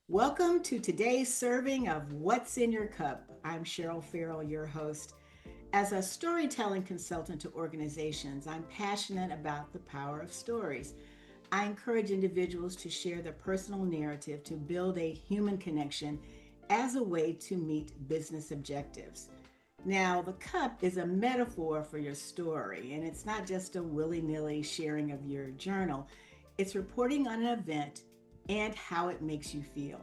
Welcome to today's serving of What's in Your Cup. I'm Cheryl Farrell, your host. As a storytelling consultant to organizations, I'm passionate about the power of stories. I encourage individuals to share their personal narrative to build a human connection as a way to meet business objectives. Now, the cup is a metaphor for your story, and it's not just a willy nilly sharing of your journal, it's reporting on an event and how it makes you feel.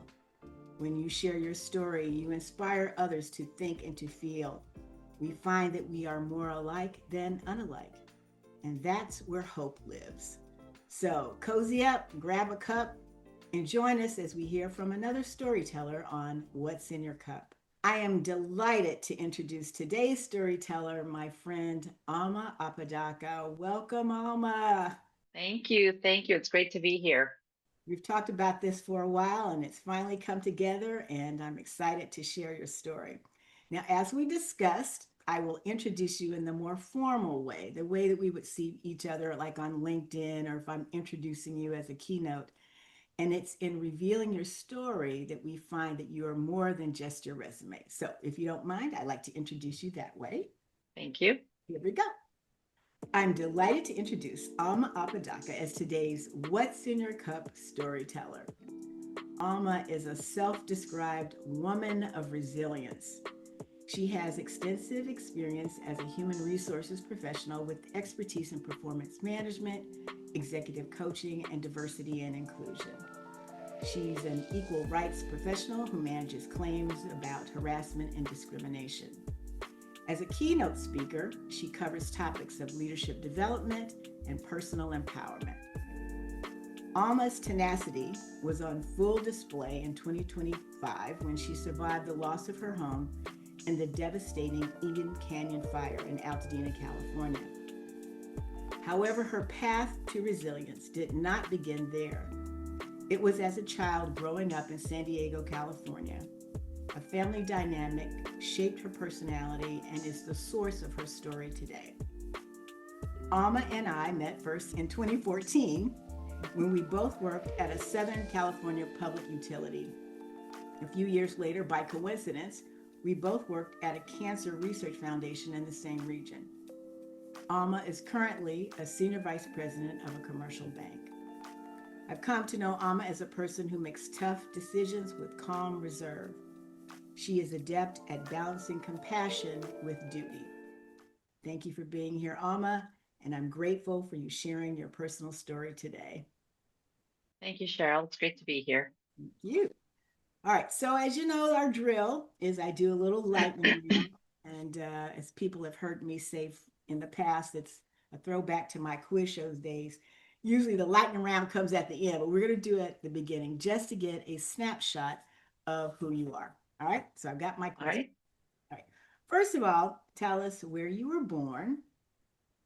When you share your story, you inspire others to think and to feel. We find that we are more alike than unalike, and that's where hope lives. So, cozy up, grab a cup, and join us as we hear from another storyteller on What's in Your Cup. I am delighted to introduce today's storyteller, my friend Alma Apodaca. Welcome, Alma. Thank you. Thank you. It's great to be here. We've talked about this for a while and it's finally come together, and I'm excited to share your story. Now, as we discussed, I will introduce you in the more formal way, the way that we would see each other, like on LinkedIn, or if I'm introducing you as a keynote. And it's in revealing your story that we find that you are more than just your resume. So, if you don't mind, I'd like to introduce you that way. Thank you. Here we go. I'm delighted to introduce Alma Apodaca as today's What's in Your Cup storyteller. Alma is a self described woman of resilience. She has extensive experience as a human resources professional with expertise in performance management, executive coaching, and diversity and inclusion. She's an equal rights professional who manages claims about harassment and discrimination. As a keynote speaker, she covers topics of leadership development and personal empowerment. Alma's tenacity was on full display in 2025 when she survived the loss of her home in the devastating Egan Canyon fire in Altadena, California. However, her path to resilience did not begin there. It was as a child growing up in San Diego, California. A family dynamic shaped her personality and is the source of her story today. Alma and I met first in 2014 when we both worked at a Southern California public utility. A few years later, by coincidence, we both worked at a cancer research foundation in the same region. Alma is currently a senior vice president of a commercial bank. I've come to know Alma as a person who makes tough decisions with calm reserve. She is adept at balancing compassion with duty. Thank you for being here, Alma, and I'm grateful for you sharing your personal story today. Thank you, Cheryl. It's great to be here. Thank you. All right, so as you know, our drill is I do a little lightning round, and as people have heard me say in the past, it's a throwback to my quiz shows days. Usually the lightning round comes at the end, but we're going to do it at the beginning just to get a snapshot of who you are. All right, so I've got my All question. right. All right, first of all, tell us where you were born,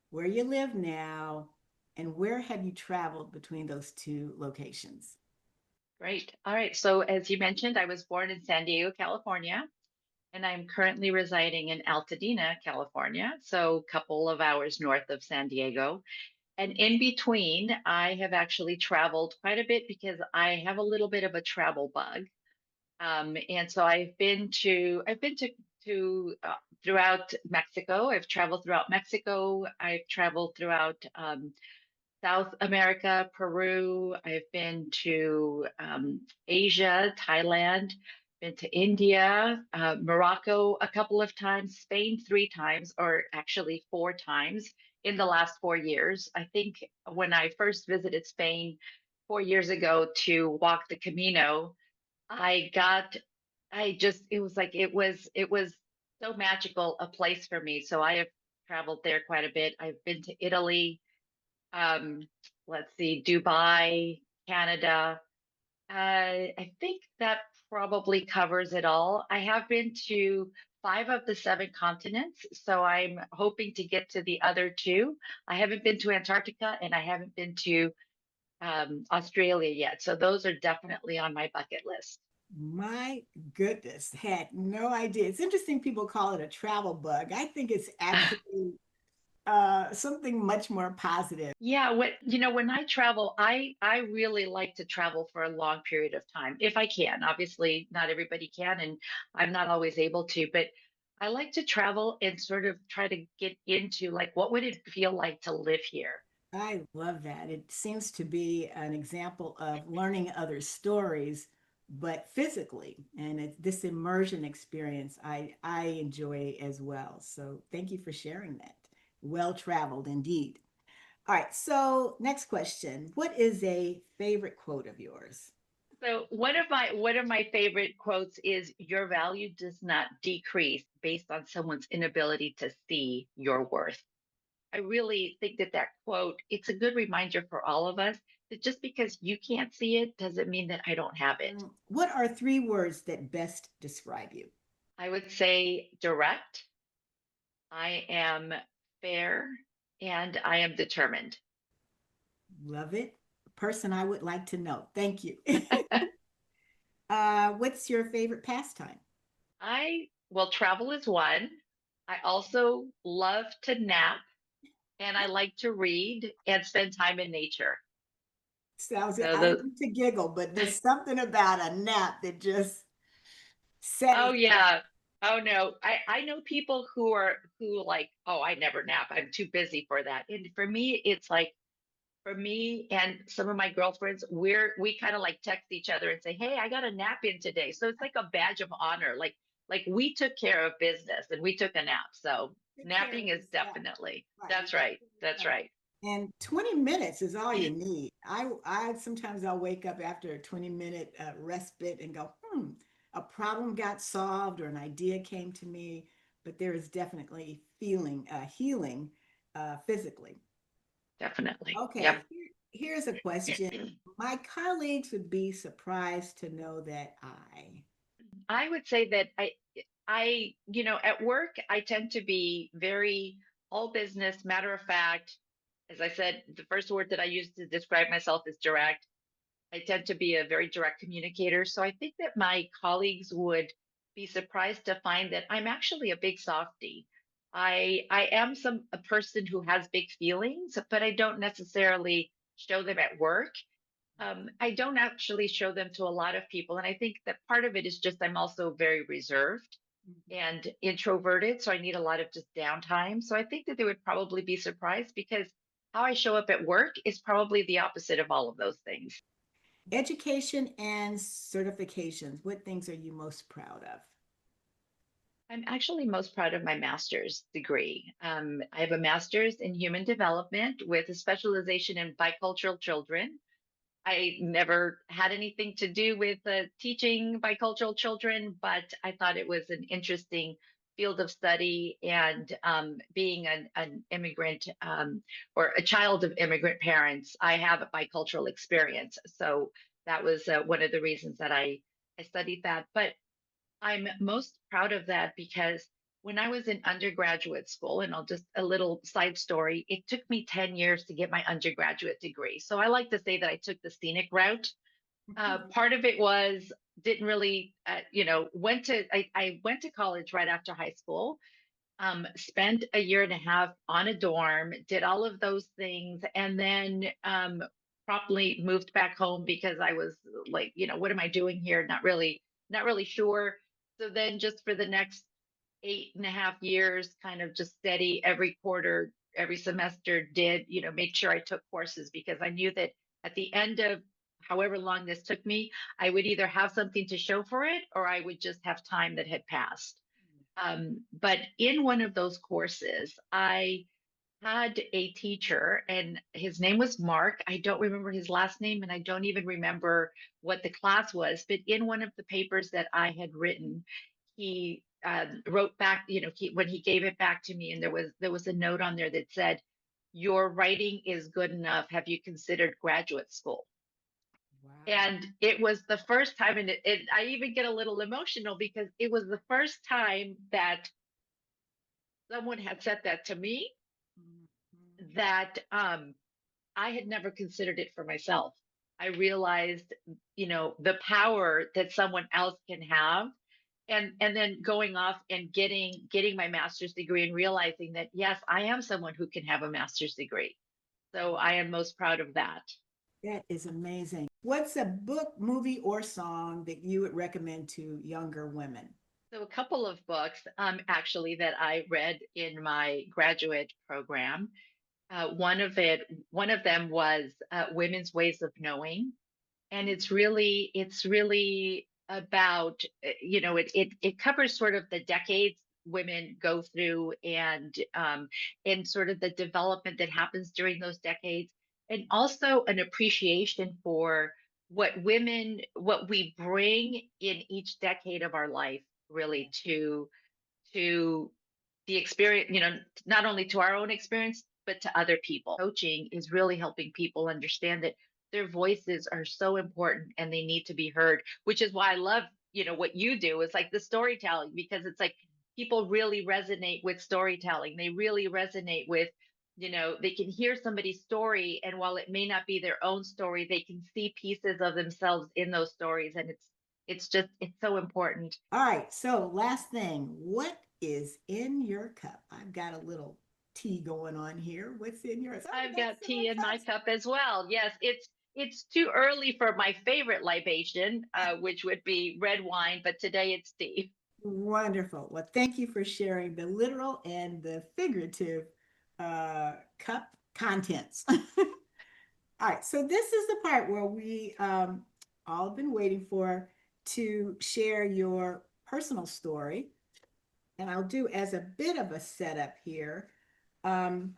where you live now, and where have you traveled between those two locations? Great. All right. So, as you mentioned, I was born in San Diego, California, and I'm currently residing in Altadena, California. So, a couple of hours north of San Diego. And in between, I have actually traveled quite a bit because I have a little bit of a travel bug. And so I've been to throughout Mexico. I've traveled throughout Mexico. I've traveled throughout South America, Peru. I've been to Asia, Thailand. Been to India, Morocco a couple of times, Spain three times, or actually four times in the last 4 years. I think when I first visited Spain 4 years ago to walk the Camino, I got, I just, it was so magical a place for me. So I have traveled there quite a bit. I've been to Italy, um, let's see, Dubai, Canada. I think that probably covers it all. I have been to five of the seven continents, so I'm hoping to get to the other two. I haven't been to Antarctica and I haven't been to Australia yet. So those are definitely on my bucket list. My goodness, had no idea. It's interesting people call it a travel bug. I think it's actually something much more positive. Yeah, when I travel, I really like to travel for a long period of time if I can. Obviously, not everybody can, and I'm not always able to, but I like to travel and sort of try to get into like what would it feel like to live here? I love that. It seems to be an example of learning other stories, but physically. And this immersion experience I enjoy as well. So thank you for sharing that. Well traveled indeed. All right. So next question. What is a favorite quote of yours? So one of my favorite quotes is your value does not decrease based on someone's inability to see your worth. I really think that that quote, it's a good reminder for all of us that just because you can't see it doesn't mean that I don't have it. What are three words that best describe you? I would say direct, I am fair, and I am determined. Love it. A person I would like to know. Thank you. What's your favorite pastime? Well, travel is one. I also love to nap and I like to read and spend time in nature. Sounds good. So I the like to giggle, but there's something about a nap that just settles. Oh yeah. Oh no. I know people who like, oh, I never nap. I'm too busy for that. And for me, it's like for me and some of my girlfriends, we kind of like text each other and say, "Hey, I got a nap in today." So it's like a badge of honor. Like we took care of business and we took a nap. So Take care napping of is yourself. definitely. Right. You That's take right. care of That's yourself. right. And 20 minutes is all you need. I sometimes I'll wake up after a 20-minute respite and go, a problem got solved or an idea came to me, but there is definitely feeling healing physically. Definitely. Okay, Yep. here's a question. My colleagues would be surprised to know that I would say that at work, I tend to be very all business, matter of fact. As I said, the first word that I use to describe myself is direct. I tend to be a very direct communicator. So I think that my colleagues would be surprised to find that I'm actually a big softie. I am a person who has big feelings, but I don't necessarily show them at work. I don't actually show them to a lot of people. And I think that part of it is just I'm also very reserved I. and introverted. So I need a lot of just downtime. So I think that they would probably be surprised because how I show up at work is probably the opposite of all of those things. Education and certifications. What things are you most proud of? I'm actually most proud of my master's degree. I have a master's in human development with a specialization in bicultural children. I never had anything to do with teaching bicultural children, but I thought it was an interesting field of study. And being an immigrant or a child of immigrant parents, I have a bicultural experience. So that was one of the reasons that I studied that. But I'm most proud of that because when I was in undergraduate school, and I'll just a little side story, it took me 10 years to get my undergraduate degree. So I like to say that I took the scenic route. Part of it was didn't really, I went to college right after high school, spent a year and a half on a dorm, did all of those things, and then promptly moved back home because I was like, what am I doing here? Not really sure. So then just for the next 8.5 years, kind of just steady every quarter, every semester did, make sure I took courses because I knew that at the end of however long this took me, I would either have something to show for it or I would just have time that had passed. But in one of those courses, I had a teacher, and his name was Mark. I don't remember his last name, and I don't even remember what the class was. But in one of the papers that I had written, he wrote back. When he gave it back to me, and there was a note on there that said, "Your writing is good enough. Have you considered graduate school?" Wow. And it was the first time, and I even get a little emotional because it was the first time that someone had said that to me Mhm. that I had never considered it for myself. I realized, the power that someone else can have. and then going off and getting my master's degree and realizing that yes, I am someone who can have a master's degree. So I am most proud of that. That is amazing. What's a book, movie, or song that you would recommend to younger women? So a couple of books, actually, that I read in my graduate program. One of them was Women's Ways of Knowing, and it's really about it covers sort of the decades women go through, and sort of the development that happens during those decades, and also an appreciation for what we bring in each decade of our life, really, to the experience, not only to our own experience, but to other people. Coaching is really helping people understand that their voices are so important and they need to be heard, which is why I love, what you do is like the storytelling, because it's like people really resonate with storytelling. They really resonate with, they can hear somebody's story, and while it may not be their own story, they can see pieces of themselves in those stories. And it's so important. All right, so last thing, what is in your cup? I've got a little tea going on here. What's in yours? Oh, we I've got got tea similar in my cups. cup as well. Yes, it's too early for my favorite libation, which would be red wine, but today it's tea. Wonderful. Well, thank you for sharing the literal and the figurative cup contents. All right, so this is the part where we all have been waiting for to share your personal story. And I'll do as a bit of a setup here um,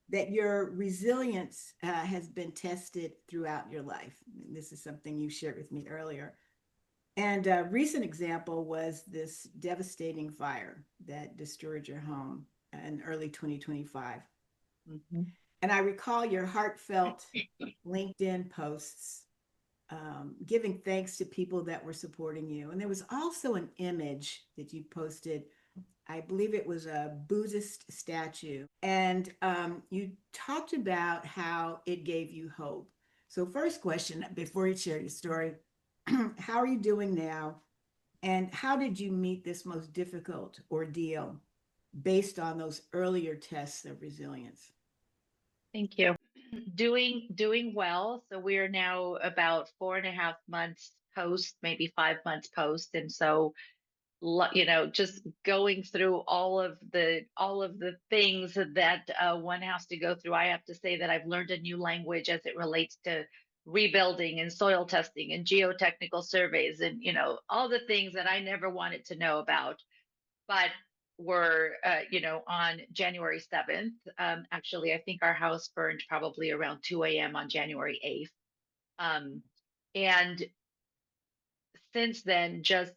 that your resilience has been tested throughout your life. And this is something you shared with me earlier. And a recent example was this devastating fire that destroyed your home in early 2025. Mhm. And I recall your heartfelt LinkedIn posts giving thanks to people that were supporting you. And there was also an image that you posted. I believe it was a Buddhist statue. And you talked about how it gave you hope. So, first question before you share your story, how are you doing now? And how did you meet this most difficult ordeal based on those earlier tests of resilience? Thank you. Doing well. So we are now about 4.5 months post, maybe 5 months post, and so just going through all of the things that one has to go through. I have to say that I've learned a new language as it relates to rebuilding and soil testing and geotechnical surveys, and all the things that I never wanted to know about, but were on January 7th. Actually, I think our house burned probably around 2 a.m. on January 8th. And since then, just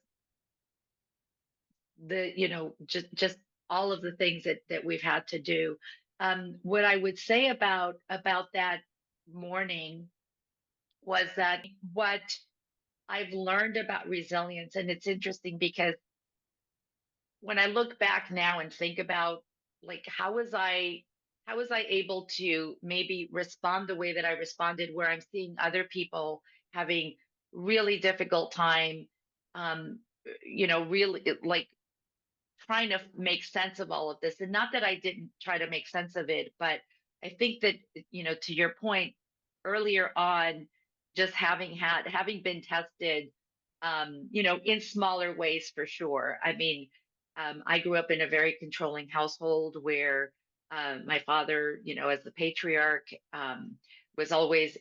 all of the things that we've had to do. What I would say about that morning was that what I've learned about resilience, and it's interesting because when I look back now and think about, like, how was I able to maybe respond the way that I responded, where I'm seeing other people having really difficult time, um, really, like, trying to make sense of all of this. And not that I didn't try to make sense of it, but I think that, to your point earlier on, just having been tested, in smaller ways for sure. I mean, I grew up in a very controlling household where my father, as the patriarch, was always,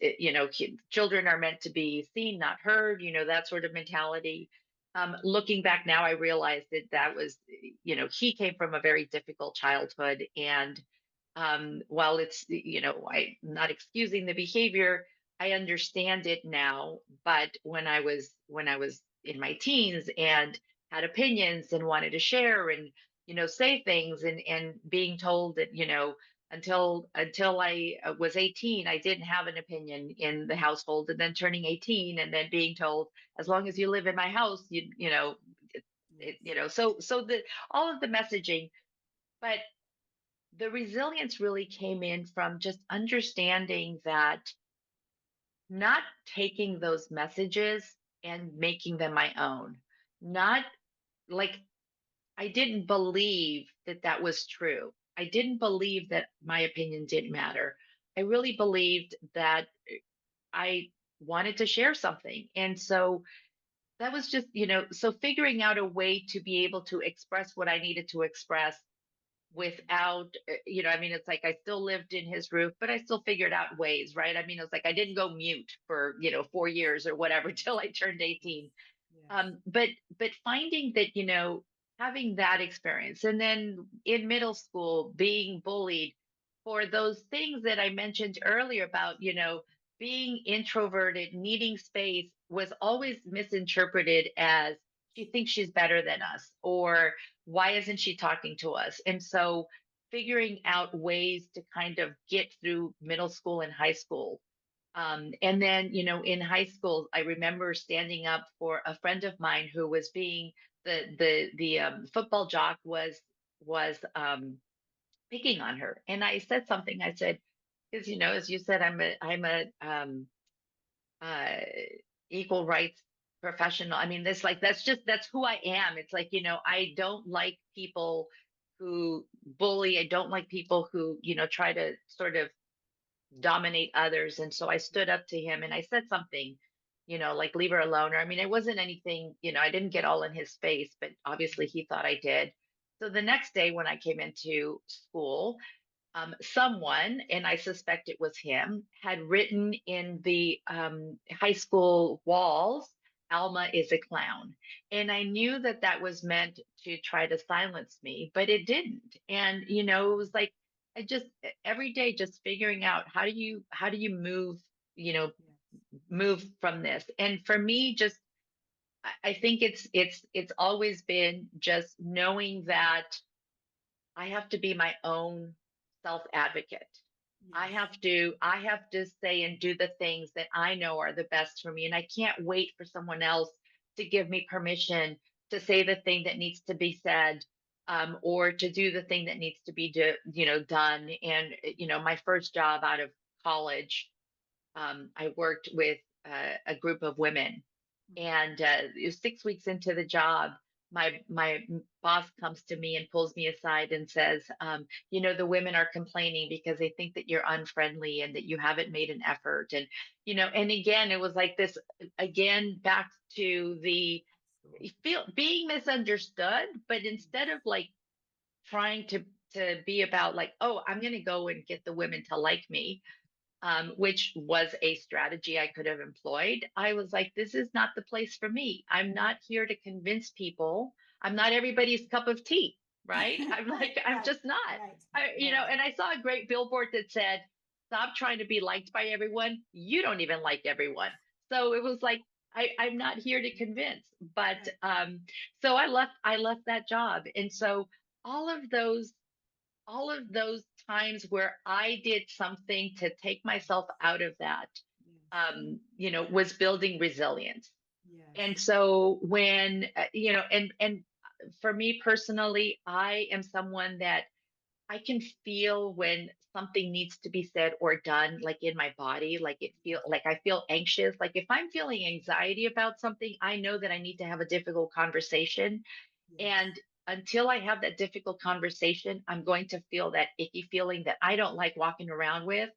children are meant to be seen, not heard, that sort of mentality. Looking back now, I realized that was, he came from a very difficult childhood. And while I'm not excusing the behavior, I understand it now. But when I was in my teens and had opinions and wanted to share and, say things, and being told that, until I was 18, I didn't have an opinion in the household, and then turning 18 and then being told, as long as you live in my house, so the all of the messaging. But the resilience really came in from just understanding that, not taking those messages and making them my own, not like I didn't believe that that was true. I didn't believe that my opinion didn't matter. I really believed that I wanted to share something. And so that was just, so figuring out a way to be able to express what I needed to express without, I mean, it's like I still lived in his roof, but I still figured out ways, right? I mean, it's like I didn't go mute for, 4 years or whatever till I turned 18. Yes. But finding that, having that experience, and then in middle school being bullied for those things that I mentioned earlier about, being introverted, needing space, was always misinterpreted as she thinks she's better than us, or why isn't she talking to us? And so figuring out ways to kind of get through middle school and high school, and then, in high school, I remember standing up for a friend of mine who was being the football jock was picking on her, and I said something. I said, because as you said, I'm a uh, equal rights professional. I mean, this like that's who I am. It's like, I don't like people who bully. I don't like people who try to sort of dominate others. And so I stood up to him and I said something, like leave her alone. Or I mean, it wasn't anything, I didn't get all in his face, but obviously he thought I did. So the next day when I came into school, someone, and I suspect it was him, had written in the high school walls, Alma is a clown. And I knew that that was meant to try to silence me, but it didn't. And, it was like, I just every day just figuring out how do you move, you know, Yes. move from this. And for me, just I think it's always been just knowing that I have to be my own self advocate. Yes. I have to say and do the things that I know are the best for me. And I can't wait for someone else to give me permission to say the thing that needs to be said, or to do the thing that needs to be done. And my first job out of college, I worked with a group of women, Mhm. and it was 6 weeks into the job, my boss comes to me and pulls me aside and says, the women are complaining because they think that you're unfriendly and that you haven't made an effort. And and again, it was like this, again, back to the School. feel being misunderstood, but instead Yes. of like trying to be about like, oh, I'm going to go and get the women to like me, which was a strategy I could have employed. I was like, this is not the place for me. I'm not here to convince people. I'm not everybody's cup of tea, right? I'm like, I'm Right. just not. Right. I Right. and I saw a great billboard that said, stop trying to be liked by everyone. You don't even like everyone. So it was like, I'm not here to convince. But Right. so I left that job. And so all of those all of those times where I did something to take myself out of that, Yes. was building resilience. And Yes. so when, and for me personally, I am someone that I can feel when something needs to be said or done, like in my body, like I feel anxious. Like if I'm feeling anxiety about something, I know that I need to have a difficult conversation, Yes. and until I have that difficult conversation, I'm going to feel that icky feeling that I don't like walking around with.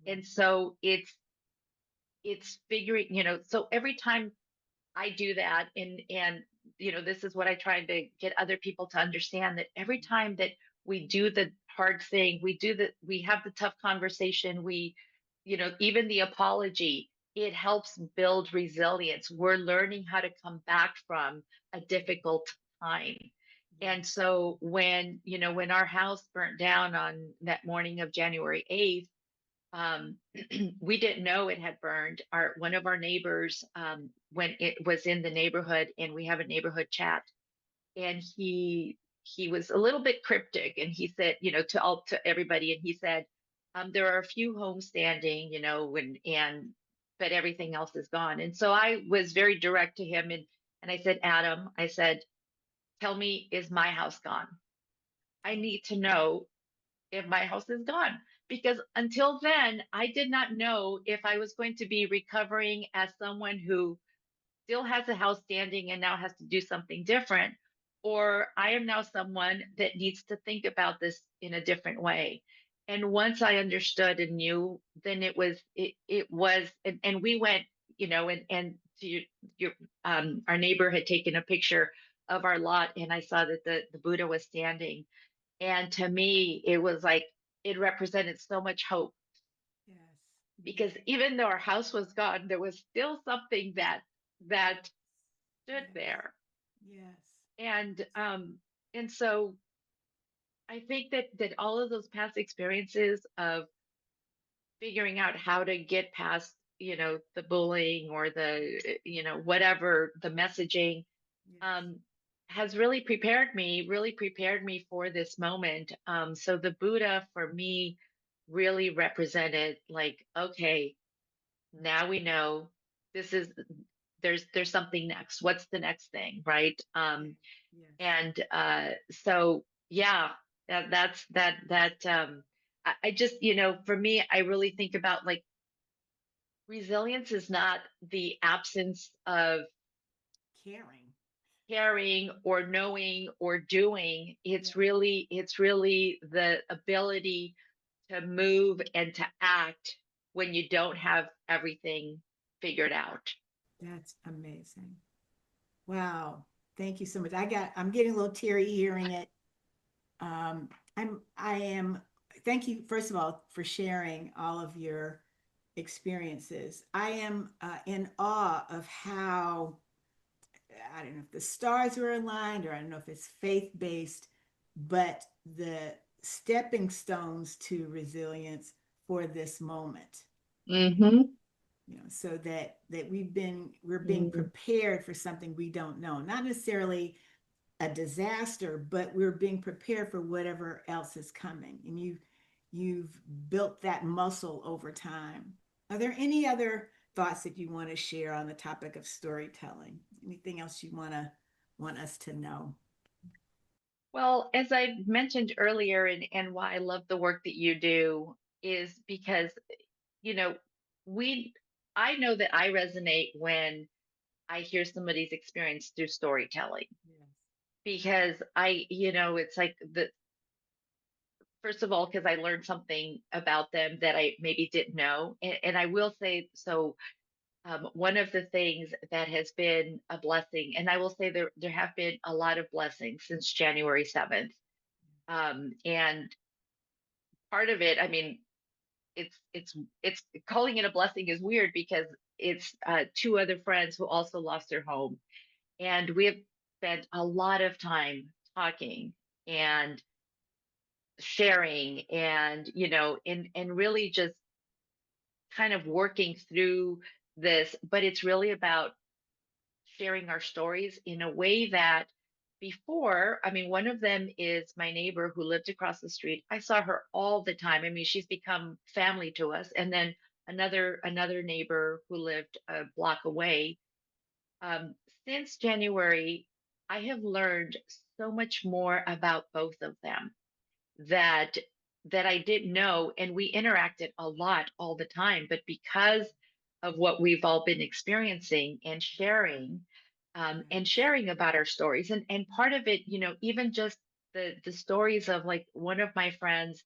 And Right. so it's figuring, so every time I do that, and this is what I try to get other people to understand, that every time that we do the hard thing, we have the tough conversation, even the apology, it helps build resilience. We're learning how to come back from a difficult time. And Yes. so when our house burnt down on that morning of January 8th, we didn't know it had burned. Our One of our neighbors, when it was in the neighborhood, and we have a neighborhood chat, and he was a little bit cryptic, and he said, to everybody, and he said, there are a few homes standing, but everything else is gone. And so I was very direct to him, and I said, Adam, I said, tell me, is my house gone? I need to know if my house is gone. Because until then, I did not know if I was going to be recovering as someone who still has a house standing and now has to do something different, or I am now someone that needs to think about this in a different way. And once I understood and knew, then it was, and we went, and to your our neighbor had taken a picture of our lot, and I saw that the Buddha was standing. And to me, it was like it represented so much hope, Yes. because even though our house was gone, there was still something that stood Yes. there. Yes. And and so I think that all of those past experiences of figuring out how to get past, the bullying or the, whatever the messaging, Yes. um, has really prepared me for this moment. So the Buddha for me really represented, like, okay, now we know this is there's something next. What's the next thing, right? Yes. Yes. And so yeah, I just, for me, I really think about, like, resilience is not the absence of Caring. caring or knowing or doing. Yeah. It's really the ability to move and to act when you don't have everything figured out. That's amazing. Wow. Thank you so much. I'm getting a little teary hearing it. I am, thank you, first of all, for sharing all of your experiences. I am in awe of how, I don't know if the stars were aligned, or I don't know if it's faith based, but the stepping stones to resilience for this moment, Mm-hmm. so that we're being prepared for something we don't know, not necessarily a disaster, but we're being prepared for whatever else is coming. And you've built that muscle over time. Are there any other thoughts that you want to share on the topic of storytelling? Anything else you want us to know? Well, as I mentioned earlier, and why I love the work that you do is because, you know, we, I know that I resonate when I hear somebody's experience through storytelling, Yes. because it's like first of all, because I learned something about them that I maybe didn't know. And I will say, so one of the things that has been a blessing, and I will say there have been a lot of blessings since January 7th. And part of it, I mean, it's calling it a blessing is weird, because it's two other friends who also lost their home, and we have spent a lot of time talking and sharing, and and really just kind of working through this. But it's really about sharing our stories in a way that, before, I mean, one of them is my neighbor who lived across the street. I saw her all the time. I mean, she's become family to us. And then another neighbor who lived a block away. Um, since January, I have learned so much more about both of them that I didn't know, and we interacted a lot all the time. But because of what we've all been experiencing and Yes. sharing about our stories, and part of it, even just the stories of, like, one of my friends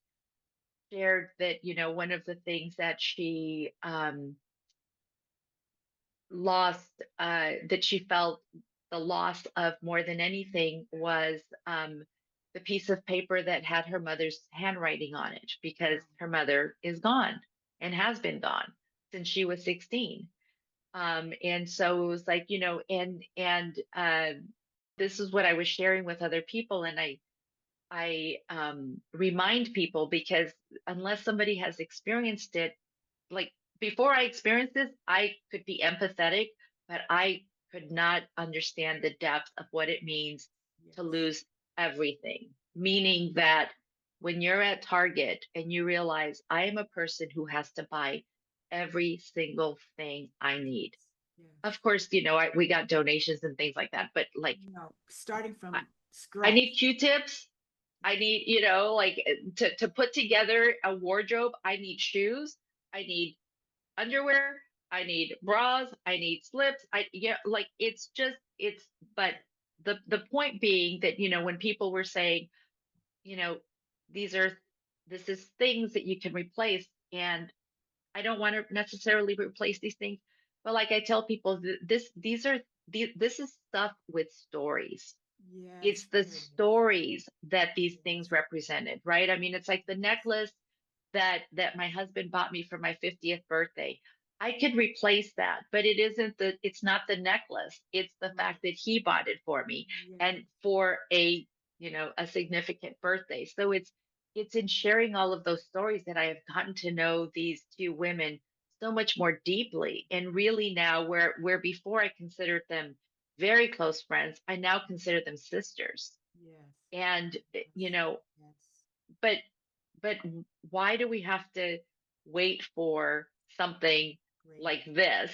shared that, one of the things that she lost, that she felt the loss of more than anything, was the piece of paper that had her mother's handwriting on it, because her mother is gone and has been gone since she was 16. And so it was like, and this is what I was sharing with other people. And I remind people, because unless somebody has experienced it, like, before I experienced this, I could be empathetic, but I could not understand the depth of what it means to Yes. lose everything. Meaning that when you're at Target and you realize, I am a person who has to buy every single thing I need. Yes. Yes. Of course, we got donations and things like that, but, like, Starting I, from I need scratch. Q-tips. I Yes. need, like, to put together a wardrobe. I need shoes. I need underwear, I need bras, I need slips. Like, it's just, but the point being that, when people were saying, you know, these are this is things that you can replace, and I don't want to necessarily replace these things, but like I tell people, this is stuff with stories. Yes, It's the there it is. stories that these things Yes, represented, right? I mean, it's like the yes, necklace that my husband bought me for my 50th birthday. I could replace that, but it's not the necklace. It's the right. fact that he bought it for me, Yes, and for a significant birthday. So it's in sharing all of those stories that I have gotten to know these two women so much more deeply. And really now, where before I considered them very close friends, I now consider them sisters. yes, And yes, yes. but but why do we have to wait for something Greater. like this,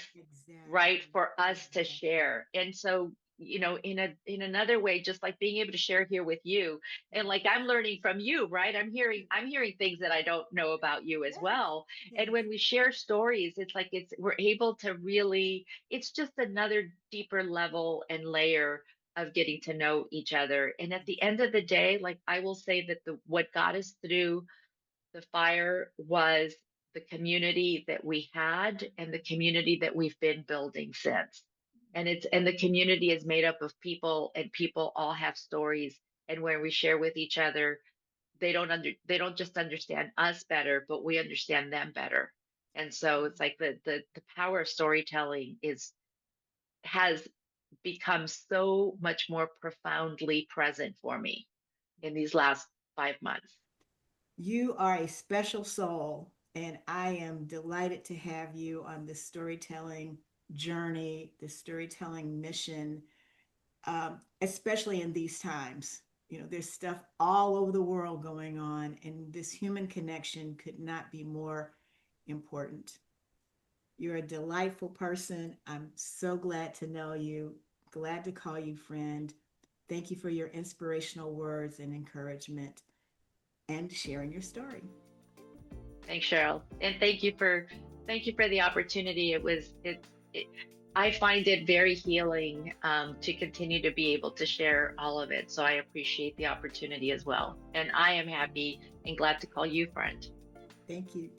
right, Exactly. for us to Exactly. share? And so, in another way, just like being able to share here with you, and like Yes. I'm learning from you, right? I'm hearing things that I don't know about you as Yes. well. And Yes. when we share stories, it's like we're able to really, it's just another deeper level and layer of getting to know each other. And at the end of the day, like I will say that the what got us through the fire was the community that we had and the community that we've been building since. And the community is made up of people, and people all have stories. And when we share with each other, they don't just understand us better, but we understand them better. And so it's like the power of storytelling is has become so much more profoundly present for me in these last 5 months. You are a special soul, and I am delighted to have you on this storytelling journey, this storytelling mission, especially in these times. There's stuff all over the world going on, and this human connection could not be more important. You're a delightful person. I'm so glad to know you, glad to call you friend. Thank you for your inspirational words and encouragement and sharing your story. Thanks, Cheryl, and thank you for the opportunity. It I find it very healing, to continue to be able to share all of it. So I appreciate the opportunity as well, and I am happy and glad to call you friend. Thank you.